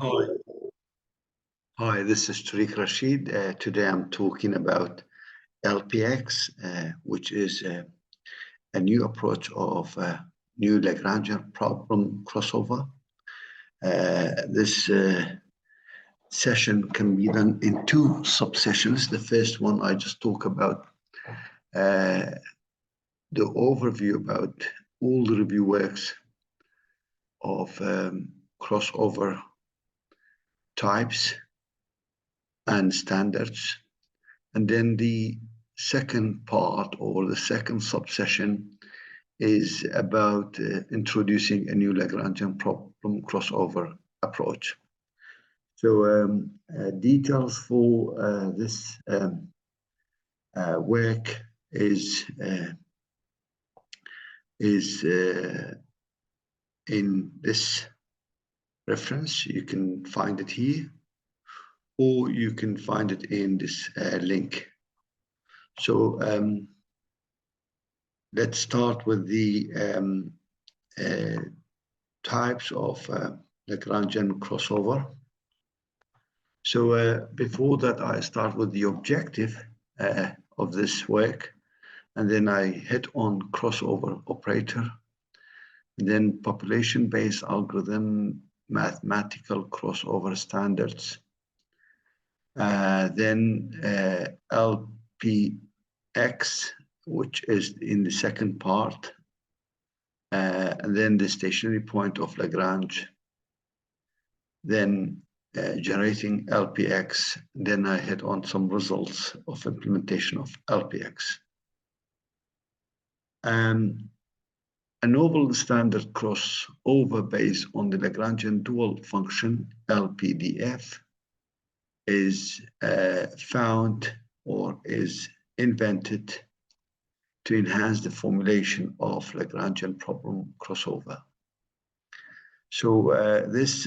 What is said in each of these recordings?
Hi. Hi, this is Tariq Rashid. Today I'm talking about LPX, which is a new approach of new Lagrangian problem crossover. This session can be done in two subsessions. The first one, I just talk about the overview about all the review works of crossover types and standards. And then the second part or the second subsession is about introducing a new Lagrangian problem crossover approach. So details for this work is in this reference. You can find it here, or you can find it in this link. So let's start with the types of Lagrangian crossover. So before that, I start with the objective of this work, and then I hit on crossover operator, and then population-based algorithm, mathematical crossover standards, then LPX, which is in the second part, and then the stationary point of Lagrange, then generating LPX, then I hit on some results of implementation of LPX. A novel standard crossover based on the Lagrangian dual function LPDF is found or is invented to enhance the formulation of Lagrangian problem crossover. So this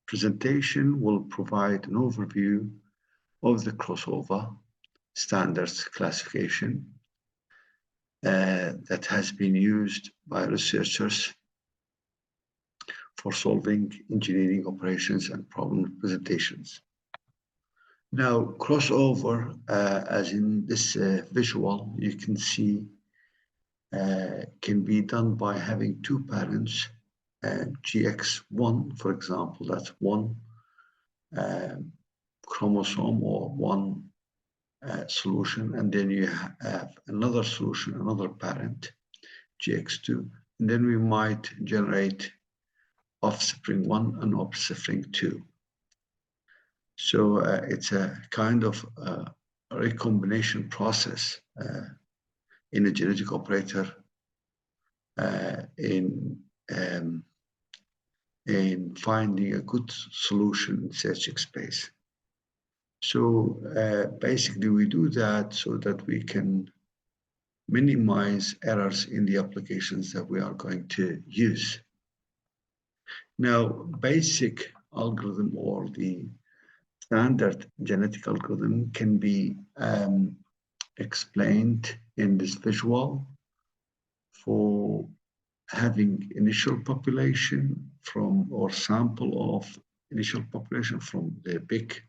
presentation will provide an overview of the crossover standards classification that has been used by researchers for solving engineering operations and problem representations. Now, crossover, as in this visual, you can see can be done by having two parents, GX1, for example, that's one chromosome or one solution, and then you have another solution, another parent, GX2, and then we might generate offspring 1 and offspring 2. So it's a kind of recombination process in a genetic operator in finding a good solution in searching space. So basically we do that so that we can minimize errors in the applications that we are going to use. Now, basic algorithm or the standard genetic algorithm can be explained in this visual for having initial population from or sample of initial population from the big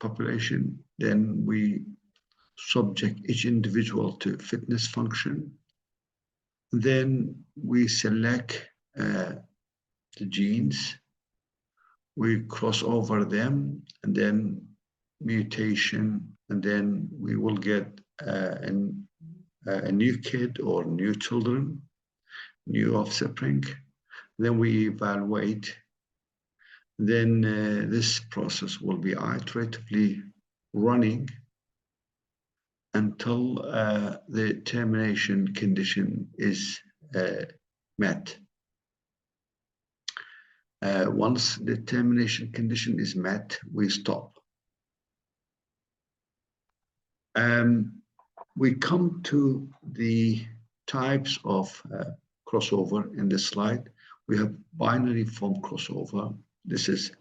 population. Then we subject each individual to fitness function. Then we select the genes, we cross over them, and then mutation, and then we will get a new kid or new children, new offspring. Then we evaluate. Then this process will be iteratively running until the termination condition is met. Once the termination condition is met, we stop. We come to the types of crossover in this slide. We have binary form crossover. This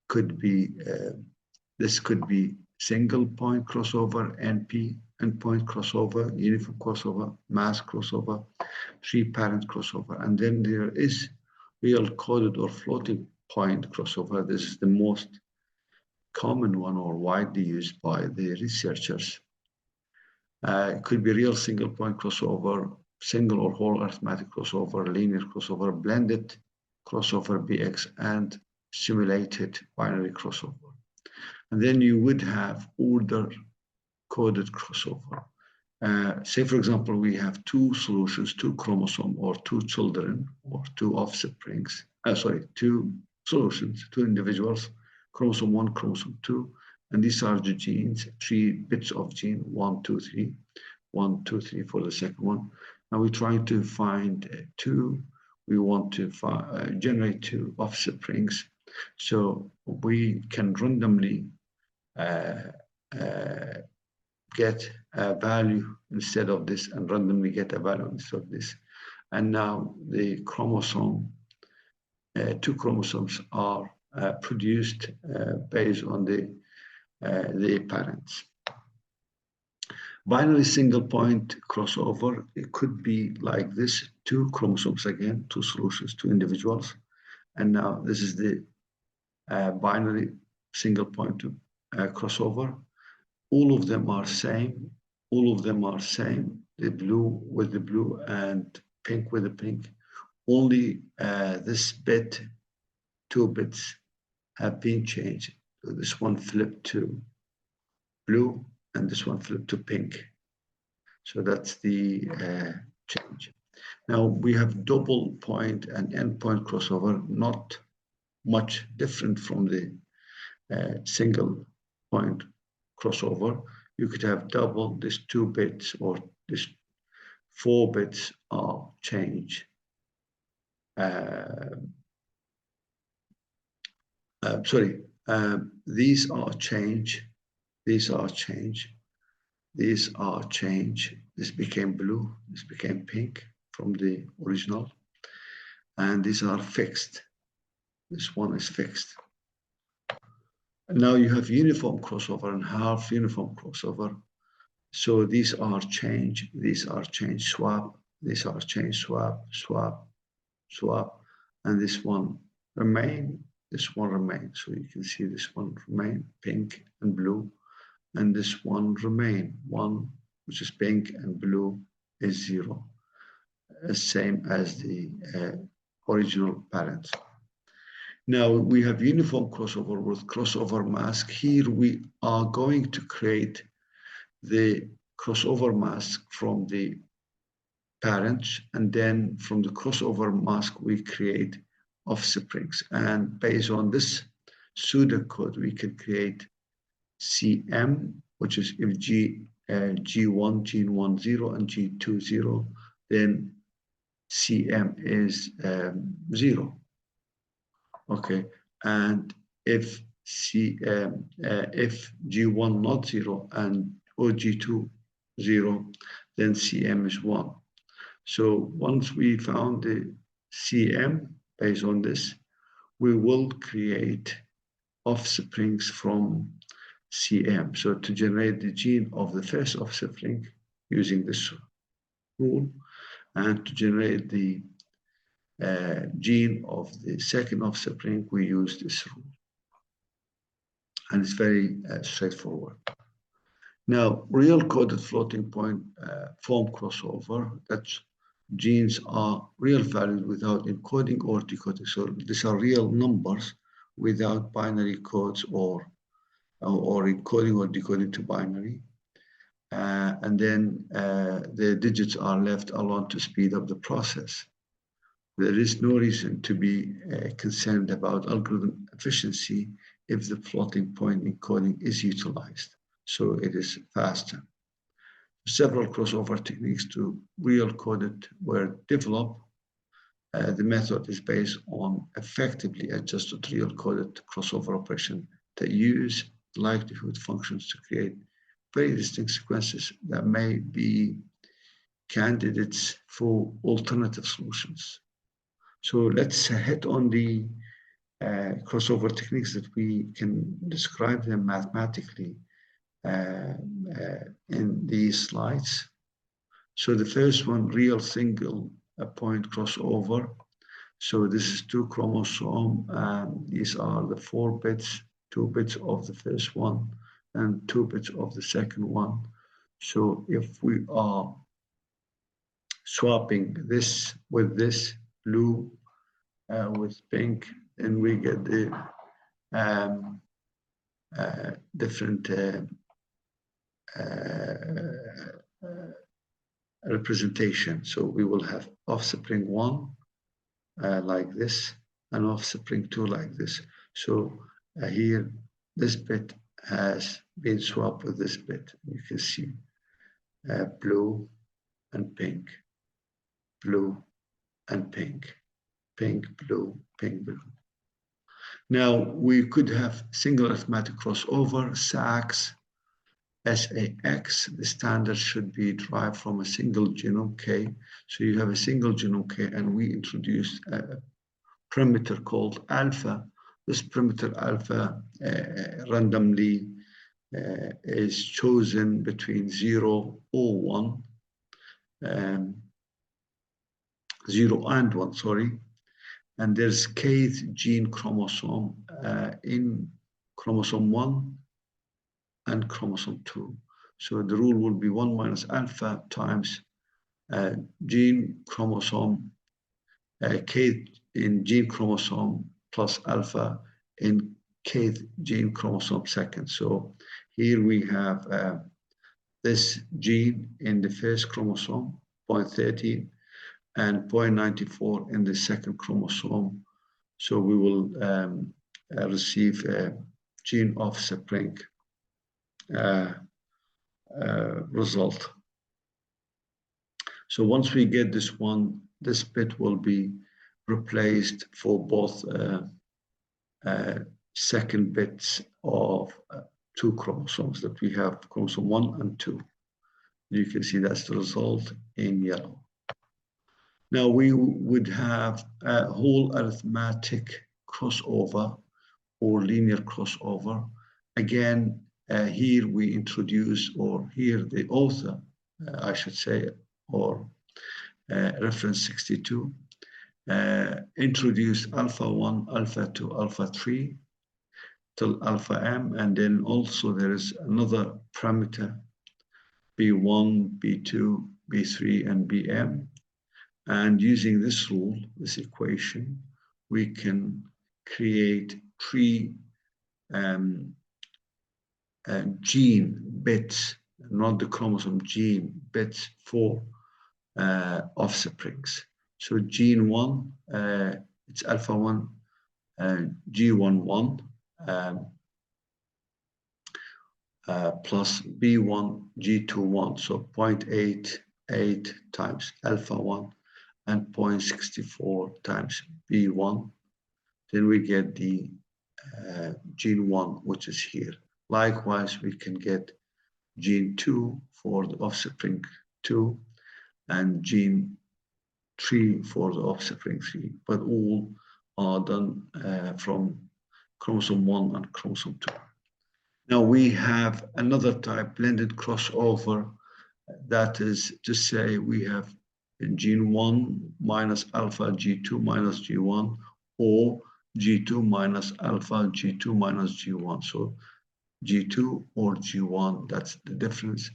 could be single point crossover, NP, endpoint crossover, uniform crossover, mass crossover, three parent crossover, and then there is real coded or floating point crossover. This is the most common one or widely used by the researchers. It could be real single point crossover, single or whole arithmetic crossover, linear crossover, blended crossover BX, and simulated binary crossover. And then you would have order coded crossover. Say, for example, we have two solutions, two chromosomes, or two children, or two offsprings. Two solutions, two individuals, chromosome 1, chromosome 2, and these are the genes, 3 bits of gene, 1, 2, 3, 1, 2, 3 for the second one. Now we're trying to find we want to generate two offsprings. So we can randomly get a value instead of this, and randomly get a value instead of this. And now the chromosome, two chromosomes are produced based on the parents. Binary single point crossover, it could be like this, two chromosomes again, two solutions, two individuals. And now this is the binary single point crossover. All of them are same. All of them are same. The blue with the blue and pink with the pink. Only this bit, 2 bits, have been changed. So this one flipped to blue and this one flipped to pink. So that's the change. Now we have double point and end point crossover, not much different from the single point crossover. You could have double, this 2 bits or this 4 bits are change. These are change. These are change. These are change. This became blue. This became pink from the original. And these are fixed. This one is fixed. And now you have uniform crossover and half uniform crossover. So these are change. These are change swap. These are change swap, swap, swap. And this one remain. This one remain. So you can see this one remain, pink and blue. And this one remain, one which is pink and blue is 0, same as the original parents. Now we have uniform crossover with crossover mask. Here we are going to create the crossover mask from the parents, and then from the crossover mask we create offsprings. And based on this pseudocode, we can create CM, which is if G1, gene 1, 0, and G2, 0, then CM is 0. Okay, and if G1 not 0 and or G2 0, then CM is 1. So once we found the CM based on this, we will create offsprings from CM. So to generate the gene of the first offspring using this rule, and to generate the gene of the second offspring, we use this rule. And it's very straightforward. Now, real coded floating point form crossover, that's genes are real values without encoding or decoding. So these are real numbers without binary codes or encoding or decoding to binary. And then the digits are left alone to speed up the process. There is no reason to be concerned about algorithm efficiency if the floating point encoding is utilized, so it is faster. Several crossover techniques to real coded were developed. The method is based on effectively adjusted real coded crossover operation that use likelihood functions to create very distinct sequences that may be candidates for alternative solutions. So let's hit on the crossover techniques that we can describe them mathematically in these slides. So the first one, real single point crossover. So this is 2 chromosome, and these are the 4 bits, 2 bits of the first one and 2 bits of the second one. So if we are swapping this with this blue with pink, then we get the different representation. So we will have offspring 1 like this and offspring 2 like this. So here, this bit has been swapped with this bit. You can see blue and pink, blue and pink, pink, blue, pink, blue. Now, we could have single arithmetic crossover, SAX, SAX. The standard should be derived from a single genome K. So you have a single genome K, and we introduced a parameter called alpha. This parameter alpha randomly is chosen between 0 or 1, 0 and 1, sorry. And there's kth gene chromosome in chromosome 1 and chromosome 2. So the rule will be 1 minus alpha times gene chromosome, k in gene chromosome plus alpha in kth gene chromosome second. So here we have this gene in the first chromosome, 0.13, and 0.94 in the second chromosome. So we will receive a gene offspring result. So once we get this one, this bit will be replaced for both second bits of 2 chromosomes that we have, chromosome 1 and 2. You can see that's the result in yellow. Now we would have a whole arithmetic crossover or linear crossover. Again, here we introduce, or here the author, I should say, or reference 62, introduced alpha 1, alpha 2, alpha 3 till alpha m, and then also there is another parameter, b1, b2, b3, and bm. And using this rule, this equation, we can create 3 gene bits, not the chromosome, gene bits for offsprings. So gene 1, it's alpha 1, G11 plus B1, G21, so 0.88 times alpha 1 and 0.64 times B1. Then we get the gene 1, which is here. Likewise, we can get gene 2 for the offspring 2 and gene 3 for the offspring 3, but all are done from chromosome 1 and chromosome 2. Now we have another type, blended crossover, that is to say we have gene 1 minus alpha G2 minus G1, or G2 minus alpha G2 minus G1. So G2 or G1, that's the difference.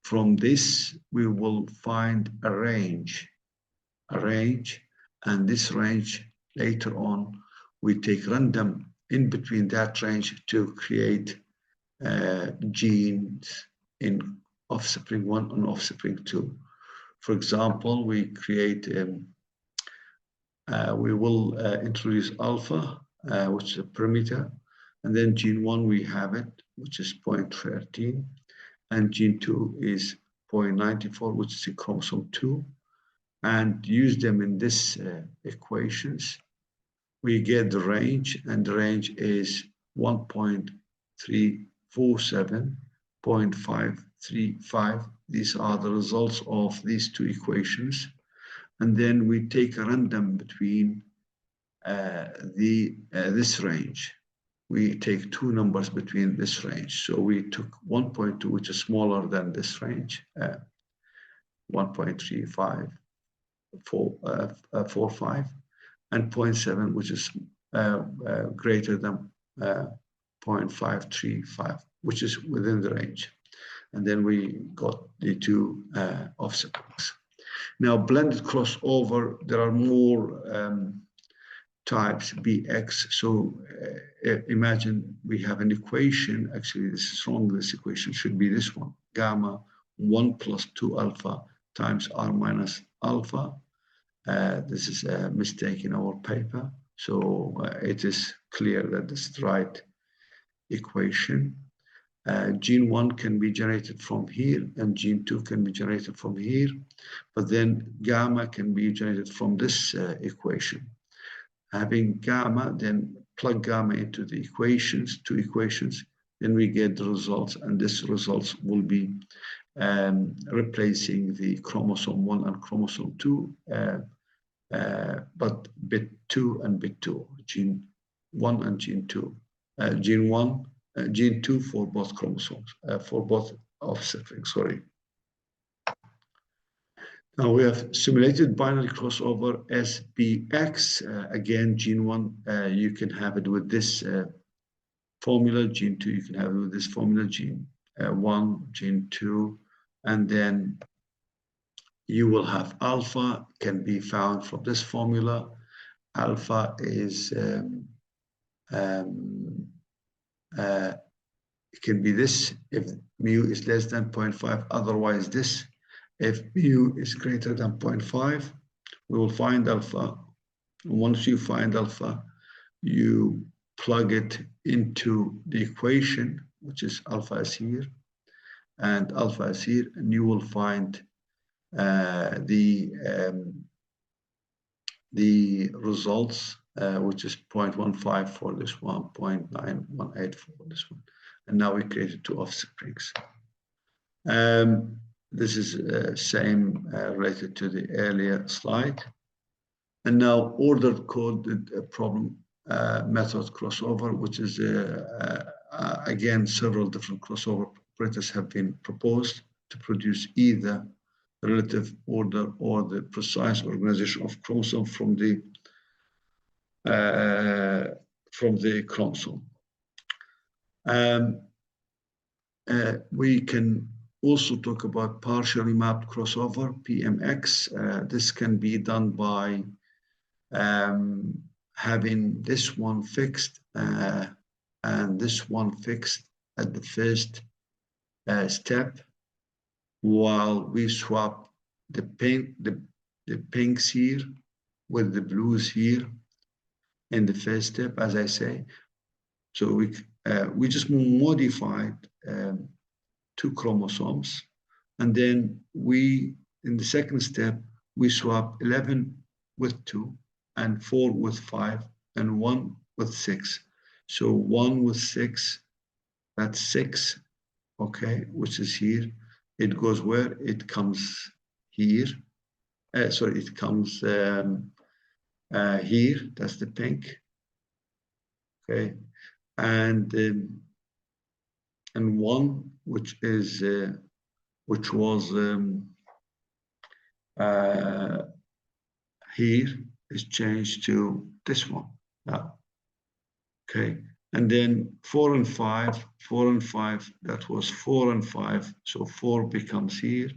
From this, we will find a range, and this range later on, we take random in between that range to create genes in offspring 1 and offspring 2. For example, we create, we will introduce alpha, which is a parameter, and then gene 1 we have it, which is 0.13, and gene 2 is 0.94, which is a chromosome 2, and use them in this equations. We get the range, and the range is 1.347, 0.535. These are the results of these 2 equations. And then we take a random between this range. We take 2 numbers between this range. So we took 1.2, which is smaller than this range, 1.3545, and 0.7, which is greater than 0.535, which is within the range. And then we got the two offset rings. Now, blended crossover, there are more types, BX. So imagine we have an equation. Actually, this is wrong. This equation should be this one. Gamma 1 plus 2 alpha times R minus alpha. This is a mistake in our paper. So it is clear that this is the right equation. Gene 1 can be generated from here, and gene 2 can be generated from here. But then gamma can be generated from this equation. Having gamma, then plug gamma into the equations, two equations, then we get the results, and this results will be replacing the chromosome 1 and chromosome 2, but bit 2 and bit 2, gene 1 and gene 2. Gene 2 for both chromosomes, for both offset rings, sorry. Now we have simulated binary crossover SBX. Again, gene 1, you can have it with this formula. Gene 2, you can have it with this formula. Gene 1, gene 2, and then you will have alpha, can be found from this formula. Alpha is it can be this if mu is less than 0.5, otherwise this. If mu is greater than 0.5, we will find alpha. Once you find alpha, you plug it into the equation, which is alpha is here, and alpha is here, and you will find the results, which is 0.15 for this one, 0.918 for this one. And now we created two offset rings. This is same related to the earlier slide. And now ordered coded problem method crossover, which is again, several different crossover operators have been proposed to produce either the relative order or the precise organization of chromosome from the chromosome. We can also talk about partially mapped crossover, PMX. This can be done by having this one fixed and this one fixed at the first step, while we swap the pinks here with the blues here in the first step, as I say. So we just modified two chromosomes, and then in the second step, we swap 11 with 2 and 4 with 5 and 1 with 6. So 1 with 6, that's 6, okay, which is here. It goes where? It comes here. Sorry, it comes here. That's the pink. Okay, and 1, which is which was here, is changed to this one now. Okay, and then 4 and 5, 4 and 5, that was 4 and 5, so 4 becomes here,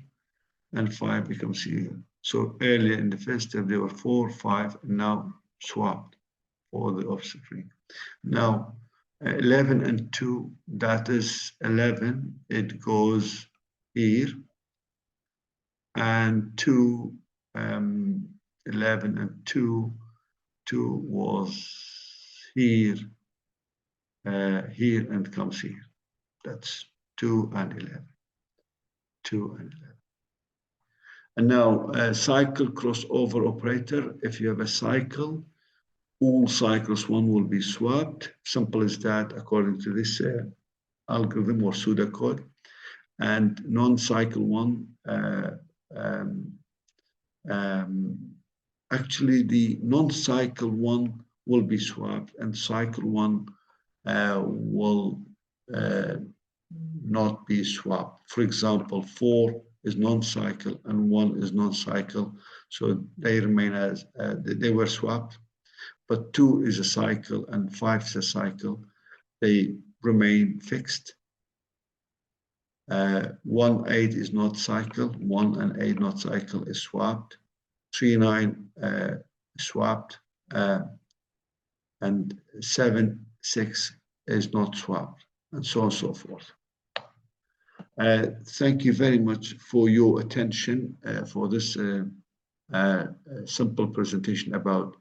and 5 becomes here. So earlier in the first step, there were 4, 5, and now swapped for the offset ring. Now, 11 and 2, that is 11, it goes here, and 2, 11 and 2, 2 was here, here and comes here. That's 2 and 11, 2 and 11. And now a cycle crossover operator. If you have a cycle, all cycles 1 will be swapped. Simple as that, according to this algorithm or pseudocode. And non-cycle 1, actually the non-cycle 1 will be swapped, and cycle 1 will not be swapped. For example, 4 is non-cycle and 1 is non-cycle, so they remain as they were swapped. but 2 is a cycle and 5 is a cycle. They remain fixed. 1, 8 is not cycle. 1 and 8 not cycle is swapped. 3, 9 swapped. And 7, 6 is not swapped, and so on and so forth. Thank you very much for your attention for this simple presentation about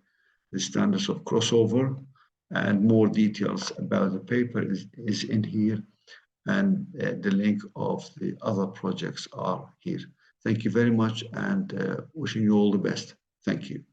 the standards of crossover, and more details about the paper is in here, and the link of the other projects are here. Thank you very much, and wishing you all the best. Thank you.